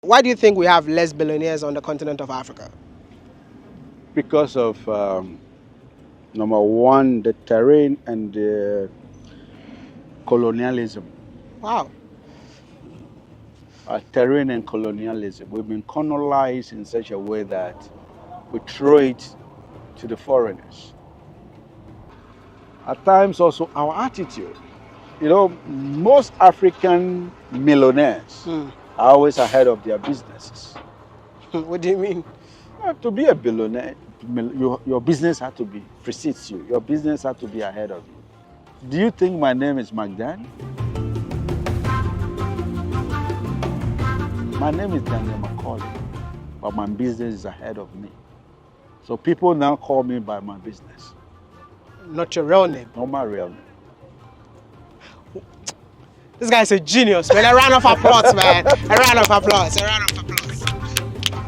Why do you think we have less billionaires on the continent of Africa? Because of, number one, the terrain and the colonialism. Wow. Terrain and colonialism. We've been colonized in such a way that we throw it to the foreigners. At times also our attitude. You know, most African millionaires are always ahead of their businesses. What do you mean? To be a billionaire, your business has to be precedes you. Your business has to be ahead of you. Do you think my name is McDan? My name is Daniel McKorley, but my business is ahead of me. So people now call me by my business. Not your real name? Not my real name. This guy's a genius, man. A round of applause, man. A round of applause. A round of applause.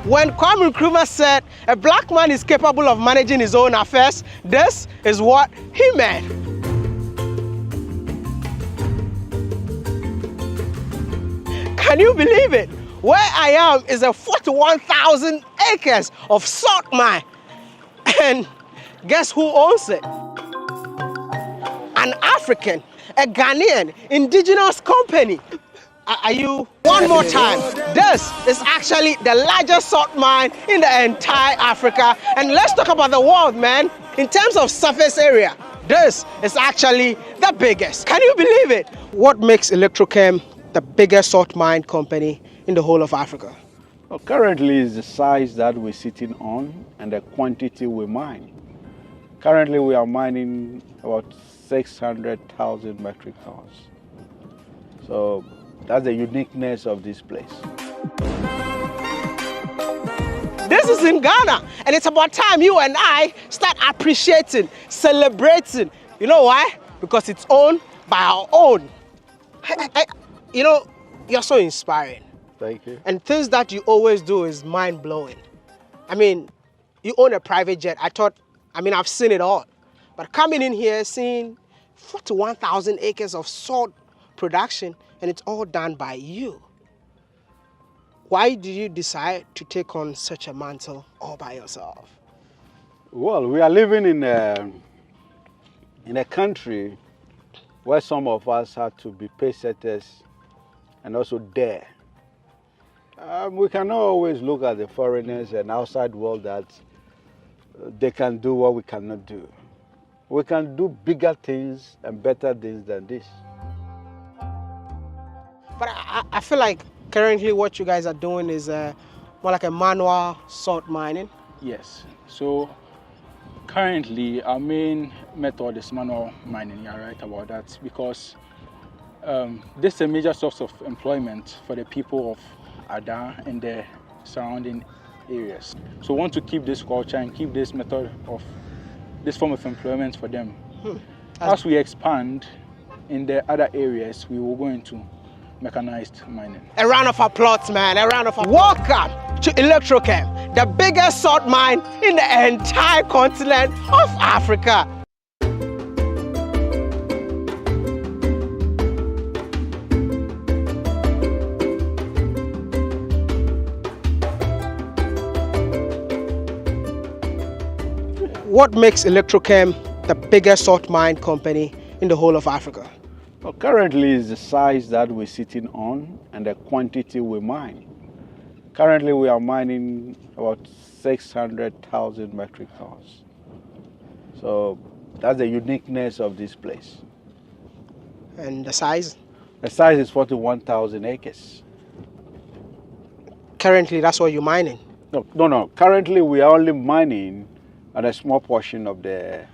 When Kwame Nkrumah said a black man is capable of managing his own affairs, this is what he meant. Can you believe it? Where I am is a 41,000 acres of salt mine. And guess who owns it? An African, a Ghanaian, indigenous company. Are you? One more time. This is actually the largest salt mine in the entire Africa. And let's talk about the world, man. In terms of surface area, this is actually the biggest. Can you believe it? What makes Electrochem the biggest salt mine company in the whole of Africa? Well, currently is the size that we're sitting on and the quantity we mine. Currently we are mining about 600,000 metric tons. So that's the uniqueness of this place. This is in Ghana, and it's about time you and I start appreciating, celebrating. You know why? Because it's owned by our own. You know, you're so inspiring. Thank you. And things that you always do is mind-blowing. I mean, you own a private jet. I've seen it all. But coming in here, seeing 41,000 acres of salt production, and it's all done by you. Why did you decide to take on such a mantle all by yourself? Well, we are living in a country where some of us had to be pace setters and also dare. We cannot always look at the foreigners and outside world that they can do what we cannot do. We can do bigger things and better things than this. But I feel like currently what you guys are doing is more like a manual salt mining. Yes. So currently our main method is manual mining. You're right about that, because this is a major source of employment for the people of Ada and the surrounding areas. So we want to keep this culture and keep this method of this form of employment for them. As we expand in the other areas, we will go into mechanized mining. A round of applause, man. A round of applause. Welcome to Electrochem, the biggest salt mine in the entire continent of Africa. What makes Electrochem the biggest salt mine company in the whole of Africa? Well, currently is the size that we're sitting on and the quantity we mine. Currently we are mining about 600,000 metric tons. So that's the uniqueness of this place. And the size? The size is 41,000 acres. Currently that's what you're mining? No. Currently we are only mining on a small portion of the...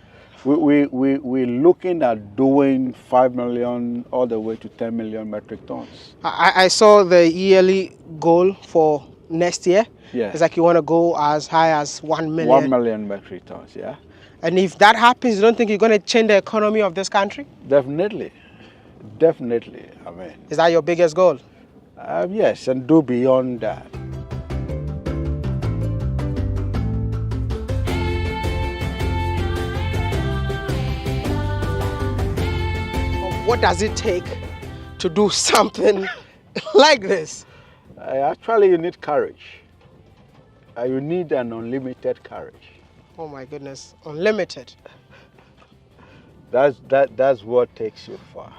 We're looking at doing 5 million all the way to 10 million metric tons. I saw the yearly goal for next year. Yeah. It's like you want to go as high as 1 million. 1 million metric tons, yeah. And if that happens, you don't think you're going to change the economy of this country? Definitely. Definitely. I mean... Is that your biggest goal? Yes, and do beyond that. What does it take to do something like this? Actually, you need courage. You need an unlimited courage. Oh my goodness, unlimited. That's what takes you far.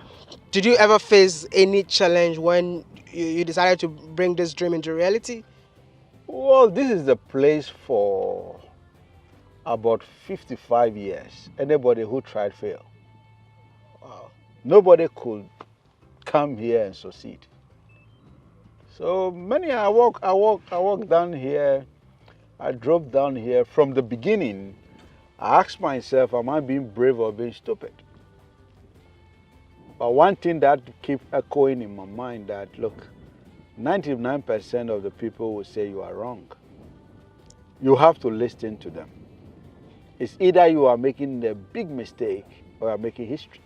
Did you ever face any challenge when you decided to bring this dream into reality? Well, this is the place for about 55 years. Anybody who tried failed. Wow. Nobody could come here and succeed. So I walk down here. I drove down here. From the beginning, I asked myself, am I being brave or being stupid? But one thing that keeps echoing in my mind that, look, 99% of the people will say you are wrong. You have to listen to them. It's either you are making a big mistake or you are making history.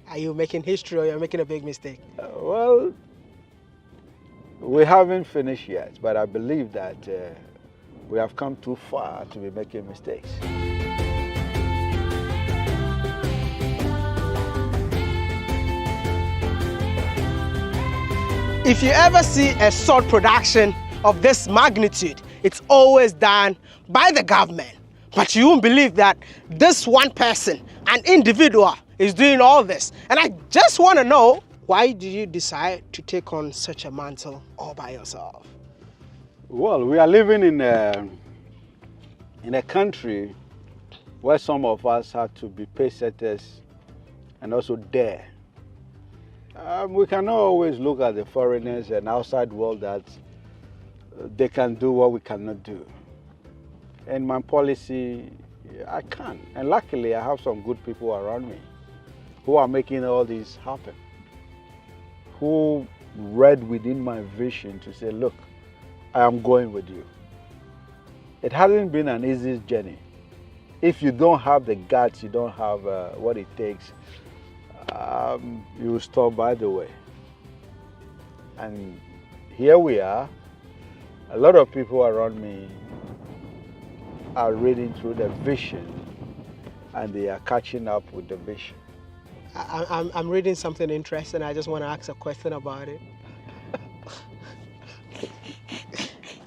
Are you making history or you're making a big mistake? Well, we haven't finished yet, but I believe that we have come too far to be making mistakes. If you ever see a salt production of this magnitude, it's always done by the government. But you won't believe that this one person, an individual, is doing all this. And I just want to know, why did you decide to take on such a mantle all by yourself? Well, we are living in a country where some of us have to be pace setters and also dare. We cannot always look at the foreigners and outside world that they can do what we cannot do. In my policy, I can. And luckily, I have some good people around me who are making all this happen, who read within my vision to say, look, I am going with you. It hasn't been an easy journey. If you don't have the guts, you don't have what it takes, you will stop by the way. And here we are. A lot of people around me are reading through the vision and they are catching up with the vision. I'm reading something interesting. I just want to ask a question about it.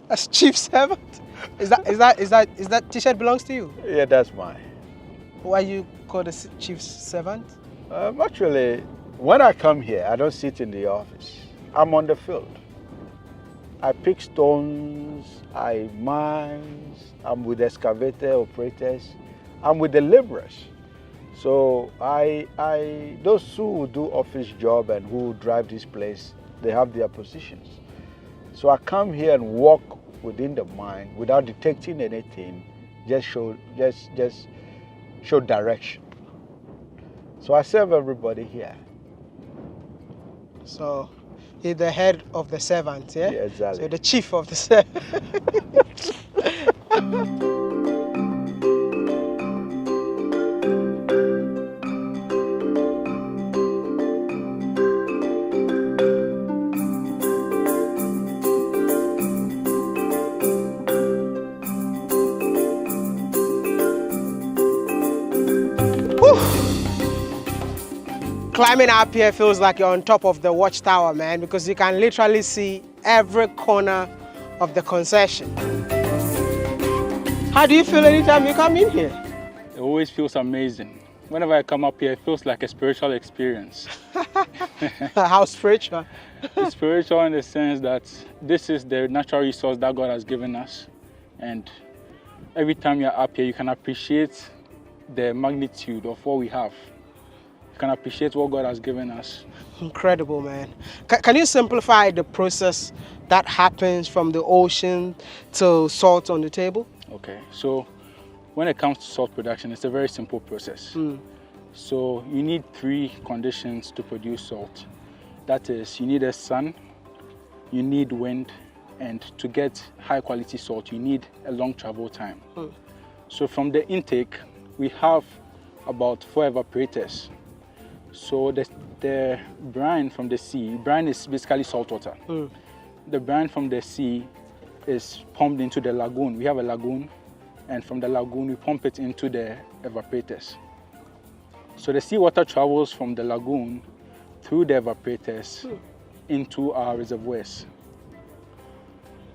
As chief servant? Is that t-shirt belongs to you? Yeah, that's mine. Why you called a chief servant? Actually, when I come here, I don't sit in the office. I'm on the field. I pick stones, I mine, I'm with excavator operators, I'm with the laborers. So those who do office job and who drive this place, they have their positions. So I come here and walk within the mine without detecting anything, just show direction. So I serve everybody here. So he's the head of the servants, yeah? Yeah, exactly. So the chief of the servants. Climbing up here feels like you're on top of the watchtower, man, because you can literally see every corner of the concession. How do you feel anytime you come in here? It always feels amazing. Whenever I come up here, it feels like a spiritual experience. How spiritual? It's spiritual in the sense that this is the natural resource that God has given us. And every time you're up here, you can appreciate the magnitude of what we have. You can appreciate what God has given us. Incredible, man. Can you simplify the process that happens from the ocean to salt on the table? Okay, so when it comes to salt production, it's a very simple process. So you need 3 conditions to produce salt. That is, you need a sun, you need wind, and to get high quality salt, you need a long travel time. So from the intake, we have about 4 evaporators. So the brine from the sea, brine is basically salt water. The brine from the sea is pumped into the lagoon. We have a lagoon, and from the lagoon, we pump it into the evaporators. So the seawater travels from the lagoon through the evaporators into our reservoirs.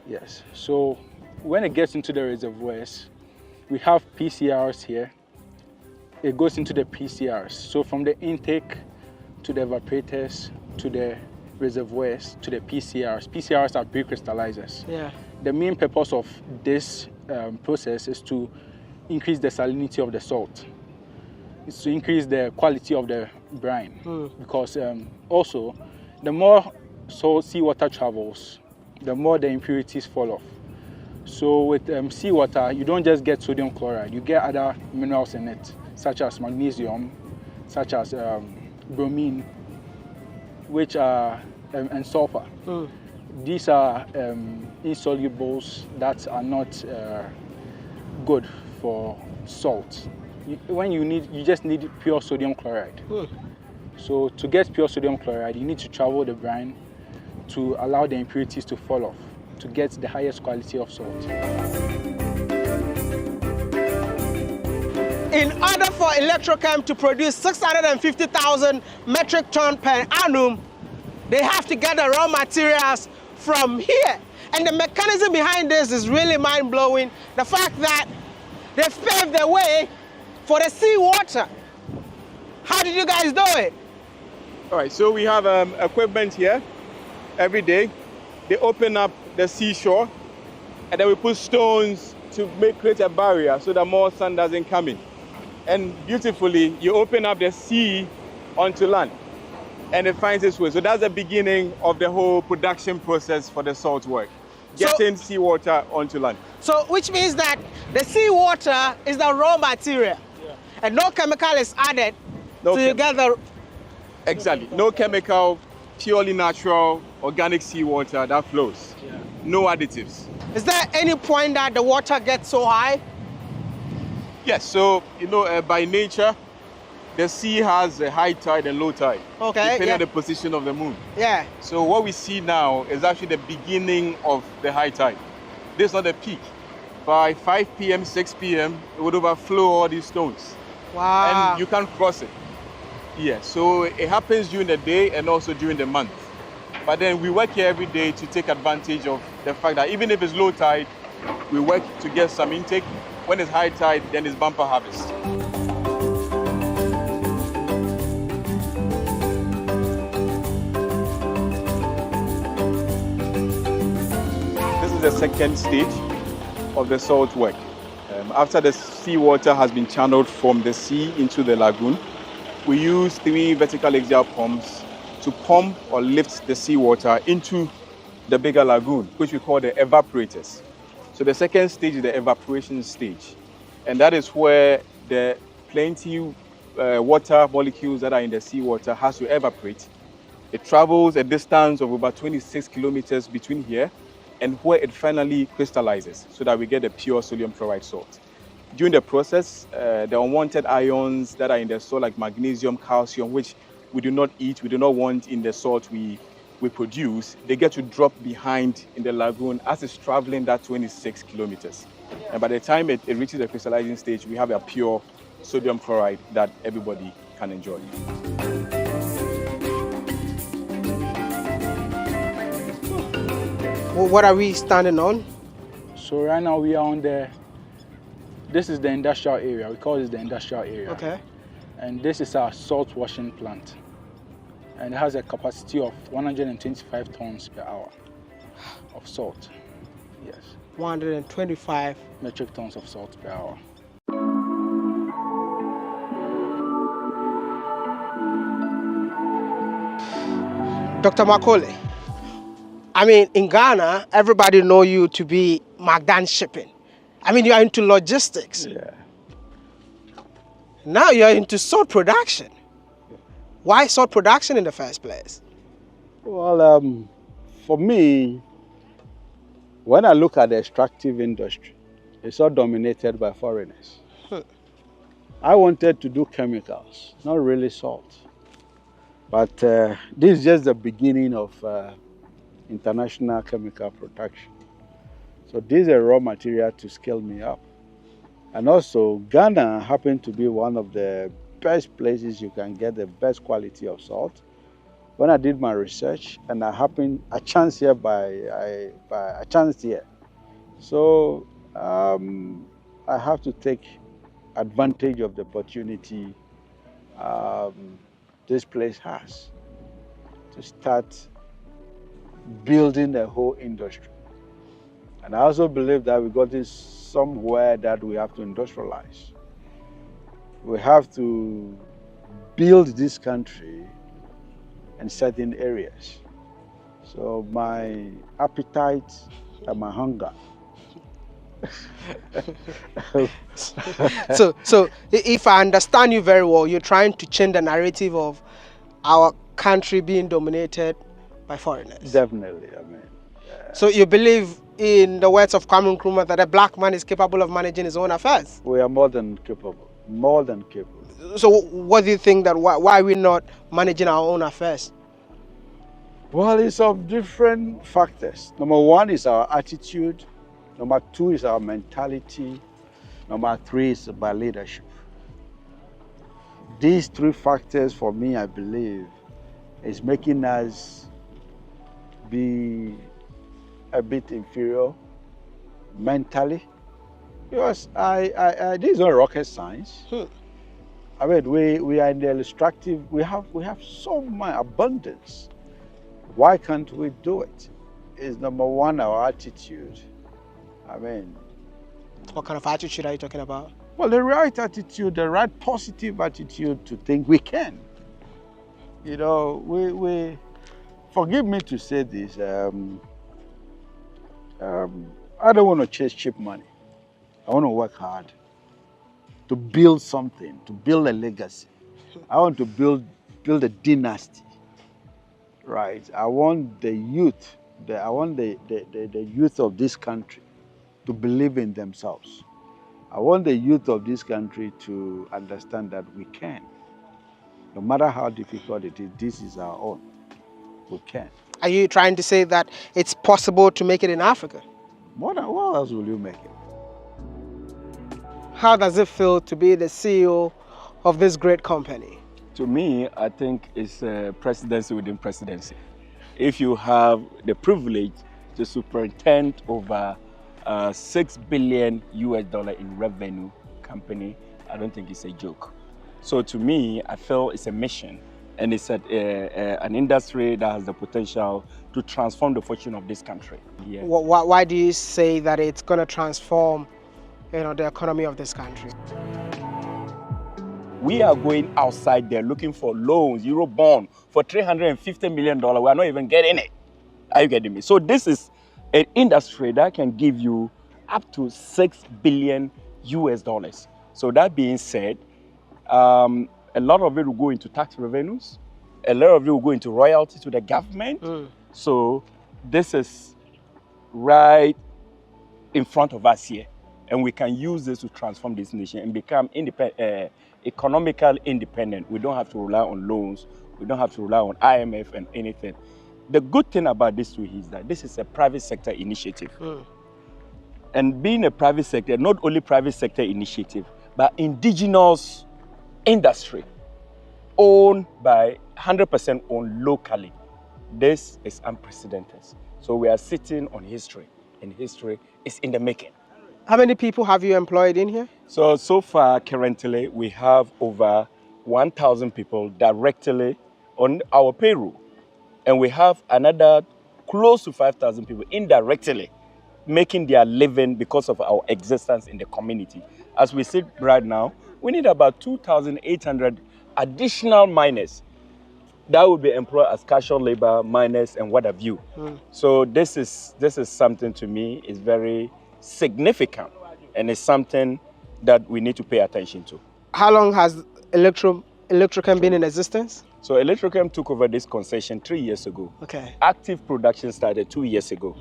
Yes, so when it gets into the reservoirs, we have PCRs here. It goes into the PCRs. So from the intake to the evaporators to the reservoirs to the PCRs. PCRs are pre-crystallizers. Yeah. The main purpose of this process is to increase the salinity of the salt. It's to increase the quality of the brine. Because also, the more seawater travels, the more the impurities fall off. So with seawater, you don't just get sodium chloride, you get other minerals in it, such as magnesium, such as bromine, which are and sulfur. These are insolubles that are not good for salt. You just need pure sodium chloride. So to get pure sodium chloride, you need to travel the brine to allow the impurities to fall off, to get the highest quality of salt. In order for Electrochem to produce 650,000 metric ton per annum, they have to get the raw materials from here. And the mechanism behind this is really mind-blowing. The fact that they've paved the way for the seawater. How did you guys do it? All right, so we have equipment here every day. They open up the seashore and then we put stones to create a barrier so that more sun doesn't come in. And beautifully, you open up the sea onto land and it finds its way. So that's the beginning of the whole production process for the salt work, getting seawater onto land. So which means that the seawater is the raw material, and no chemical is added to get the... Exactly, no chemical, purely natural, organic seawater that flows. No additives. Is there any point that the water gets so high? Yes, so by nature, the sea has a high tide and low tide, depending on the position of the moon. Yeah. So what we see now is actually the beginning of the high tide. This is not the peak. By 5 p.m., 6 p.m., it would overflow all these stones. Wow. And you can't cross it. Yeah, so it happens during the day and also during the month. But then we work here every day to take advantage of the fact that even if it's low tide, we work to get some intake. When it's high tide, then it's bumper harvest. This is the second stage of the salt work. After the seawater has been channeled from the sea into the lagoon, we use 3 vertical axial pumps to pump or lift the seawater into the bigger lagoon, which we call the evaporators. So the second stage is the evaporation stage. And that is where the plenty water molecules that are in the seawater has to evaporate. It travels a distance of about 26 kilometers between here and where it finally crystallizes so that we get the pure sodium chloride salt. During the process, the unwanted ions that are in the salt, like magnesium, calcium, which we do not eat, we do not want in the salt we produce, they get to drop behind in the lagoon as it's traveling that 26 kilometers. And by the time it reaches the crystallizing stage, we have a pure sodium chloride that everybody can enjoy. Well, what are we standing on? So right now we are on this is the industrial area. We call this the industrial area. Okay. And this is our salt washing plant. And it has a capacity of 125 tons per hour of salt. Yes. 125 metric tons of salt per hour. Dr. McKorley, I mean, in Ghana, everybody know you to be McDan shipping. I mean, you are into logistics. Yeah. Now you're into salt production. Why salt production in the first place? Well, for me, when I look at the extractive industry, it's all dominated by foreigners. I wanted to do chemicals, not really salt. But this is just the beginning of international chemical production. So this is a raw material to scale me up. And also, Ghana happened to be one of the best places you can get the best quality of salt. when I did my research, and I chanced here I chanced here. So I have to take advantage of the opportunity this place has to start building a whole industry. And I also believe that we got this somewhere that we have to industrialize. We have to build this country in certain areas. So my appetite and my hunger. So if I understand you very well, you're trying to change the narrative of our country being dominated by foreigners. Definitely, I mean. So you believe, in the words of Kwame Nkrumah, that a black man is capable of managing his own affairs? We are more than capable. More than capable. So what do you think that why are we not managing our own affairs? Well, it's of different factors. Number one is our attitude. Number two is our mentality. Number three is about leadership. These three factors, for me, I believe, is making us be a bit inferior mentally. Because this is not rocket science. I mean, we are in the extractive. We have so much abundance. Why can't we do it? Is number one our attitude. I mean, What kind of attitude are you talking about? well, the right attitude, the right positive attitude to think we can. You know, we forgive me to say this. I don't want to chase cheap money. I want to work hard to build something, to build a legacy. I want to build a dynasty, right? I want the youth, the youth of this country to believe in themselves. I want the youth of this country to understand that we can. No matter how difficult it is, this is our own. We can. Are you trying to say that it's possible to make it in Africa? What else will you make it? How does it feel to be the CEO of this great company? To me, I think it's presidency within presidency. If you have the privilege to superintend over $6 billion in revenue company, I don't think it's a joke. So to me, I feel it's a mission, and it's an industry that has the potential to transform the fortune of this country. Yeah. Why do you say that it's going to transform, the economy of this country? We are going outside there looking for loans, Eurobond, for $350 million. We are not even getting it. Are you getting me? So this is an industry that can give you up to $6 billion. So that being said, a lot of it will go into tax revenues. A lot of it will go into royalty to the government. So this is right in front of us here. And we can use this to transform this nation and become economically independent. We don't have to rely on loans. We don't have to rely on IMF and anything. The good thing about this too is that this is a private sector initiative. And being a private sector, not only private sector initiative, but indigenous industry owned by 100% owned locally. This is unprecedented. So we are sitting on history, and history is in the making. How many people have you employed in here? So far, currently, we have over 1,000 people directly on our payroll. And we have another close to 5,000 people indirectly making their living because of our existence in the community. As we sit right now, we need about 2,800 additional miners that will be employed as casual labor, miners, and what have you. So this is something, to me, is very significant, and it's something that we need to pay attention to. How long has Electrochem been in existence? So Electrochem took over this concession 3 years ago. Okay. Active production started 2 years ago.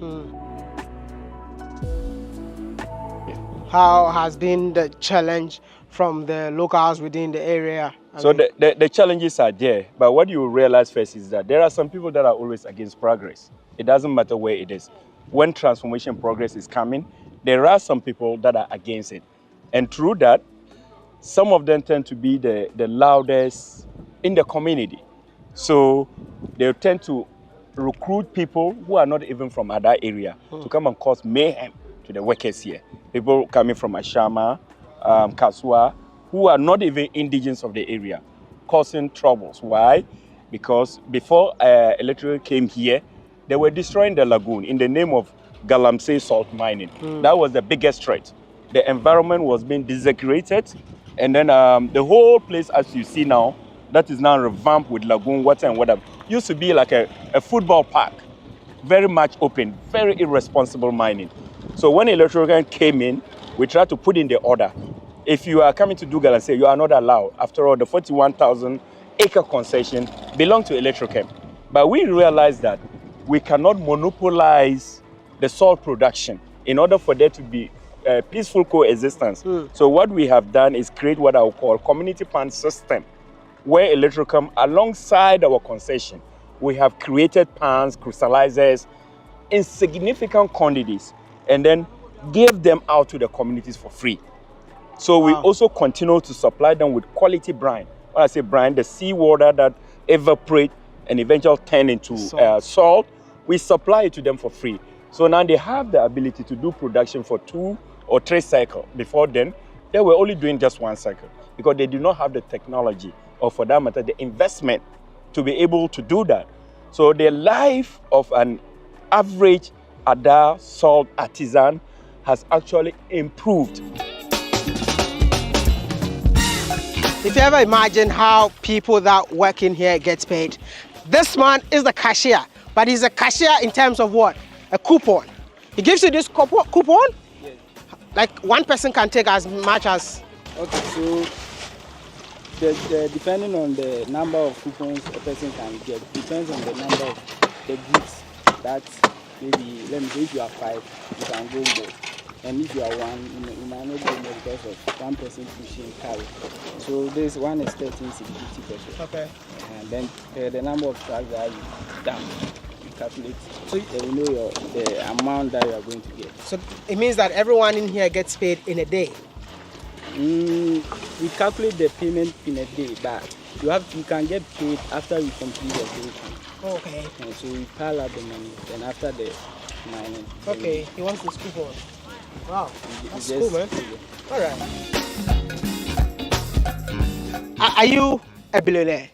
How has been the challenge from the locals within the area? The challenges are there, but what you realize first is that there are some people that are always against progress. It doesn't matter where it is. When transformation progress is coming, there are some people that are against it. And through that, some of them tend to be the loudest in the community. So they tend to recruit people who are not even from other area to come and cause mayhem to the workers here. People coming from Ashama, Kasua, who are not even indigenous of the area, causing troubles. Why? Because before Electrochem came here, they were destroying the lagoon in the name of Galamsey salt mining. That was the biggest threat. The environment was being desecrated, and then the whole place, as you see now, that is now revamped with lagoon water and whatever, used to be like a football park, very much open, very irresponsible mining. So when Electrochem came in, we tried to put in the order. If you are coming to do Galamsey, you are not allowed. After all, the 41,000 acre concession belongs to Electrochem. But we realized that we cannot monopolize the salt production in order for there to be peaceful coexistence. So what we have done is create what I would call community pond system, where Electrochem, alongside our concession, we have created pans, crystallizers in significant quantities, and then give them out to the communities for free. So we also continue to supply them with quality brine. When I say brine, the seawater that evaporate and eventually turn into salt, we supply it to them for free. So now they have the ability to do production for 2 or 3 cycles. Before then, they were only doing just 1 cycle because they do not have the technology, or for that matter, the investment to be able to do that. So the life of an average Adda salt artisan has actually improved. If you ever imagine how people that work in here gets paid, this man is the cashier, but he's a cashier in terms of what? A coupon. He gives you this coupon? Yes. Like one person can take as much as... Okay, so depending on the number of coupons a person can get, depends on the number of the goods that maybe, let me say if you are 5, you can go more. And if you are 1, you might not go more because of one person pushing carry. So this one is 13.50 pesos. Okay. And then the number of trucks that you dump, you calculate. So you know the amount that you are going to get. So it means that everyone in here gets paid in a day? We calculate the payment in a day, but you can get paid after you complete the day. Okay. And so we pile up the money, then after the mining. Okay, he wants this coupon. Wow, that's just cool, man. All right. Are you a billionaire?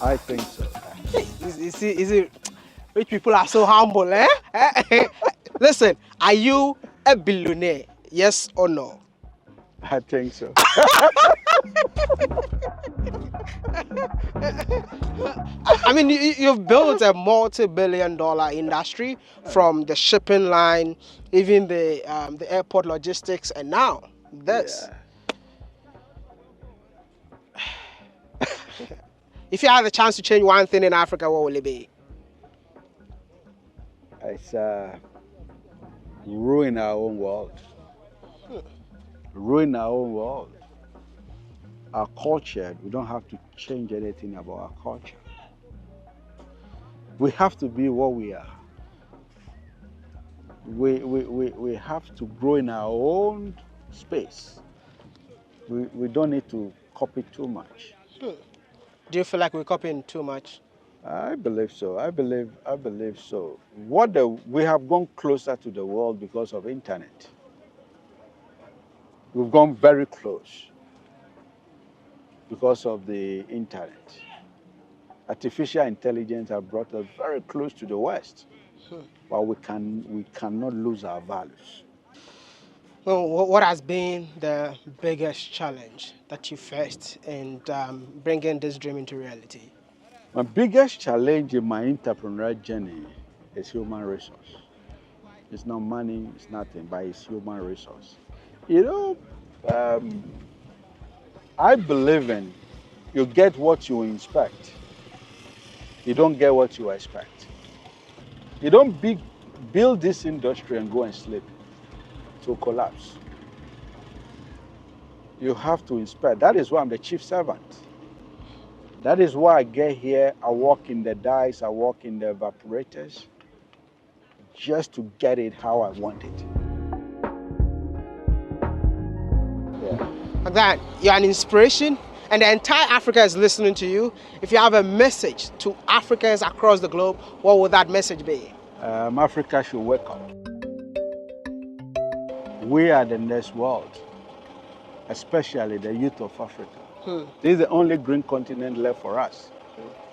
I think so. Is it rich people are so humble, eh? Listen, are you a billionaire? Yes or no? I think so. I mean, you've built a multi-billion-dollar industry from the shipping line, even the airport logistics, and now this. Yeah. If you had the chance to change one thing in Africa, what will it be? It's ruin our own world. Ruin our own world. Our culture, we don't have to change anything about our culture. We have to be what we are. We have to grow in our own space. We don't need to copy too much. Do you feel like we're copying too much? I believe so. I believe so. We have gone closer to the world because of internet. We've gone very close because of the internet. Artificial intelligence has brought us very close to the West, but we cannot lose our values. Well, what has been the biggest challenge that you faced in bringing this dream into reality? My biggest challenge in my entrepreneurial journey is human resource. It's not money, it's nothing, but it's human resource. You know, I believe in you get what you inspect. You don't get what you expect. You don't build this industry and go and sleep. It will collapse. You have to inspect. That is why I'm the chief servant. That is why I get here, I work in the dies, I work in the evaporators, just to get it how I want it. Yeah. McDan, you're an inspiration, and the entire Africa is listening to you. If you have a message to Africans across the globe, what would that message be? Africa should wake up. We are the next world, especially the youth of Africa. This is the only green continent left for us.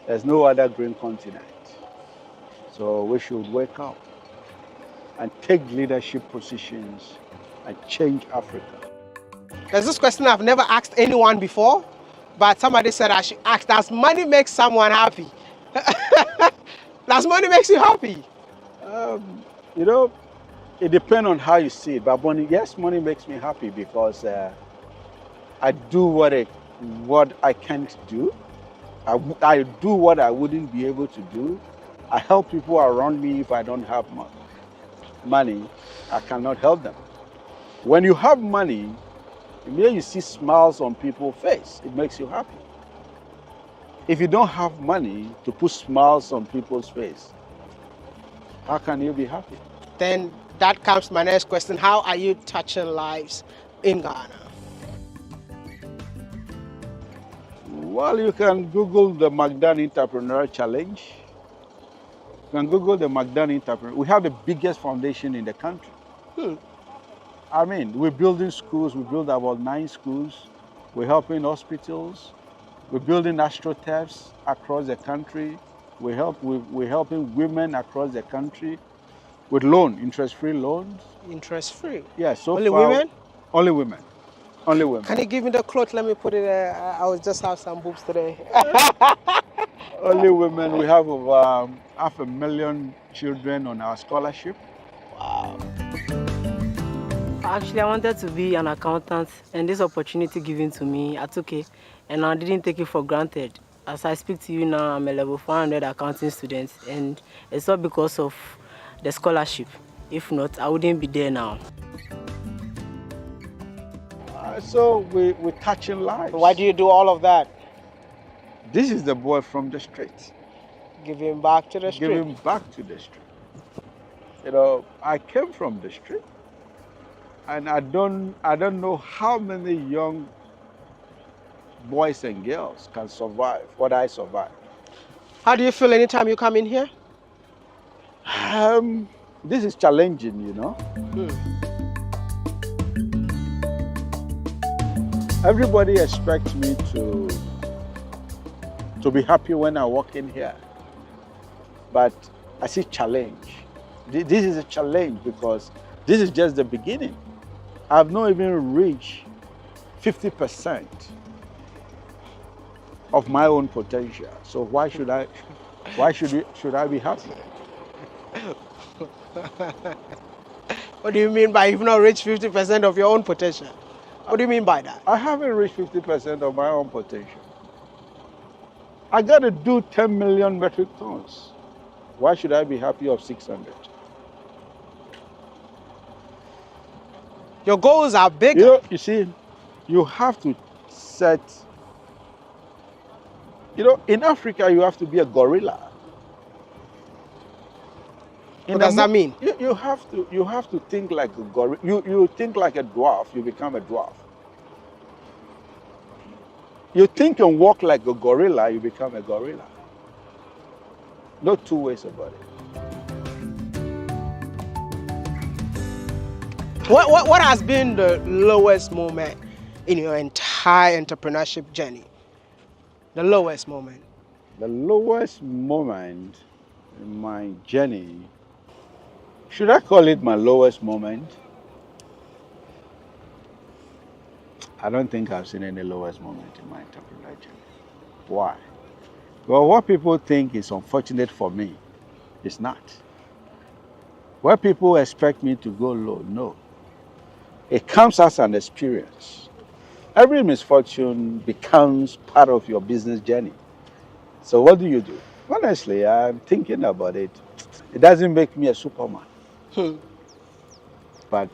There's no other green continent. So we should wake up and take leadership positions and change Africa. There's this question I've never asked anyone before, but somebody said I should ask, does money make someone happy? Does money make you happy? You know, it depends on how you see it, but money, yes, money makes me happy because I do what I can't do. I do what I wouldn't be able to do. I help people around me if I don't have money. I cannot help them. When you have money, immediately you see smiles on people's face. It makes you happy. If you don't have money to put smiles on people's face, how can you be happy? Then that comes to my next question. How are you touching lives in Ghana? Well, you can Google the McDan Entrepreneurial Challenge. You can Google the McDan Entrepreneurial. We have the biggest foundation in the country. I mean, we're building schools. We build about 9 schools. We're helping hospitals. We're building astroturfs across the country. We're helping women across the country with interest-free loans. Interest-free? Yeah, so only far, women? Only women. Only women. Can you give me the cloth? Let me put it there. I will just have some boobs today. Only women. We have over 500,000 children on our scholarship. Wow. Actually, I wanted to be an accountant, and this opportunity given to me, I took it, and I didn't take it for granted. As I speak to you now, I'm a level 400 accounting student, and it's all because of the scholarship. If not, I wouldn't be there now. So we're touching lives. Why do you do all of that? This is the boy from the street. Giving back to the street. Giving back to the street. You know, I came from the street, and I don't know how many young boys and girls can survive what I survived. How do you feel anytime you come in here? This is challenging, you know. Everybody expects me to be happy when I walk in here, but I see challenge. This is a challenge because this is just the beginning. I've not even reached 50% of my own potential. So why should I be happy? What do you mean by you've not reached 50% of your own potential? What do you mean by that? I haven't reached 50% of my own potential. I got to do 10 million metric tons. Why should I be happy of 600? Your goals are bigger. You know, you see, you have to set. You know, in Africa, you have to be a gorilla. What does that mean? You have to think like a gorilla. You think like a dwarf, you become a dwarf. You think and walk like a gorilla, you become a gorilla. No two ways about it. What has been the lowest moment in your entire entrepreneurship journey? The lowest moment? The lowest moment in my journey, should I call it my lowest moment? I don't think I've seen any lowest moment in my entrepreneurial journey. Why? Well, what people think is unfortunate for me, it's not. Where people expect me to go low, no. It comes as an experience. Every misfortune becomes part of your business journey. So what do you do? Honestly, I'm thinking about it. It doesn't make me a Superman. But